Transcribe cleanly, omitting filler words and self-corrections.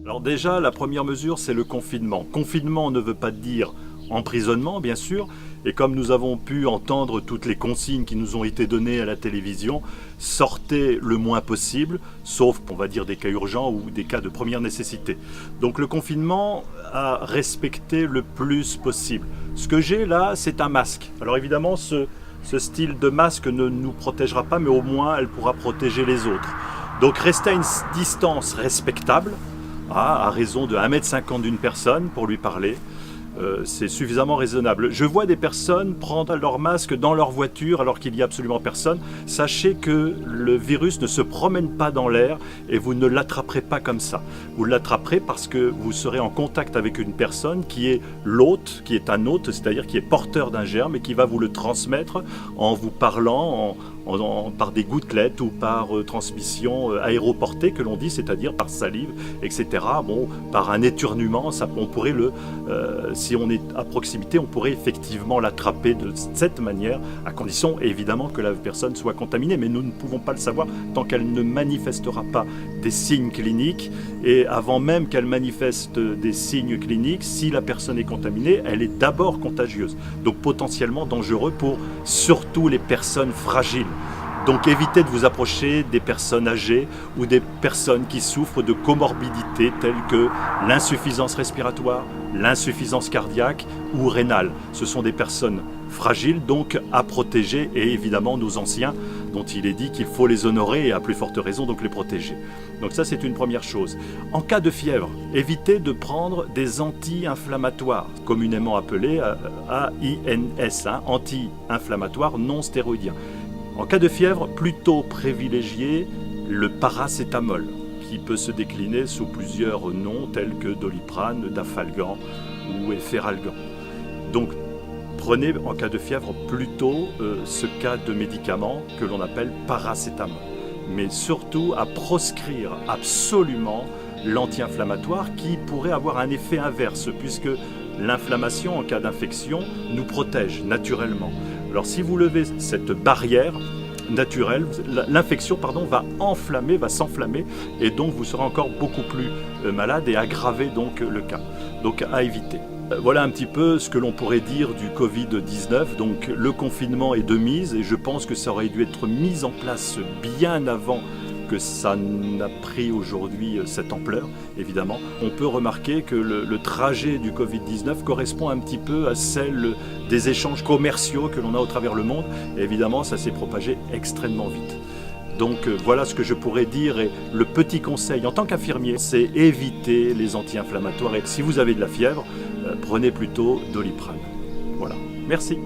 Alors déjà, la première mesure, c'est le confinement. Confinement ne veut pas dire emprisonnement, bien sûr, et comme nous avons pu entendre toutes les consignes qui nous ont été données à la télévision, sortez le moins possible, sauf, on va dire, des cas urgents ou des cas de première nécessité. Donc le confinement à respecter le plus possible. Ce que j'ai là, c'est un masque. Alors évidemment, ce style de masque ne nous protégera pas, mais au moins elle pourra protéger les autres. Donc restez à une distance respectable, à raison de 1,50 m d'une personne pour lui parler. C'est suffisamment raisonnable. Je vois des personnes prendre leur masque dans leur voiture alors qu'il n'y a absolument personne. Sachez que le virus ne se promène pas dans l'air et vous ne l'attraperez pas comme ça. Vous l'attraperez parce que vous serez en contact avec une personne qui est l'hôte, qui est un hôte, c'est-à-dire qui est porteur d'un germe et qui va vous le transmettre en vous parlant, par des gouttelettes ou par transmission aéroportée que l'on dit, c'est-à-dire par salive, etc. Bon, par un éternuement, on pourrait si on est à proximité, on pourrait effectivement l'attraper de cette manière, à condition évidemment que la personne soit contaminée, mais nous ne pouvons pas le savoir tant qu'elle ne manifestera pas des signes cliniques, et avant même qu'elle manifeste des signes cliniques, si la personne est contaminée, elle est d'abord contagieuse, donc potentiellement dangereux pour surtout les personnes fragiles. Donc évitez de vous approcher des personnes âgées ou des personnes qui souffrent de comorbidités telles que l'insuffisance respiratoire, l'insuffisance cardiaque ou rénale. Ce sont des personnes fragiles, donc à protéger, et évidemment nos anciens, dont il est dit qu'il faut les honorer et à plus forte raison donc les protéger. Donc ça, c'est une première chose. En cas de fièvre, évitez de prendre des anti-inflammatoires, communément appelés AINS, anti-inflammatoires non stéroïdiens. En cas de fièvre, plutôt privilégier le paracétamol, qui peut se décliner sous plusieurs noms tels que Doliprane, Dafalgan ou Efferalgan. Donc prenez en cas de fièvre plutôt ce cas de médicament que l'on appelle paracétamol. Mais surtout à proscrire absolument l'anti-inflammatoire qui pourrait avoir un effet inverse, puisque l'inflammation en cas d'infection nous protège naturellement. Alors si vous levez cette barrière naturelle, l'infection va s'enflammer et donc vous serez encore beaucoup plus malade et aggraver donc le cas. Donc à éviter. Voilà un petit peu ce que l'on pourrait dire du Covid-19. Donc le confinement est de mise et je pense que ça aurait dû être mis en place bien avant que ça n'a pris aujourd'hui cette ampleur, évidemment. On peut remarquer que le trajet du Covid-19 correspond un petit peu à celle des échanges commerciaux que l'on a au travers le monde. Et évidemment, ça s'est propagé extrêmement vite. Donc voilà ce que je pourrais dire. Et le petit conseil en tant qu'infirmier, c'est éviter les anti-inflammatoires. Et si vous avez de la fièvre, prenez plutôt Doliprane. Voilà. Merci.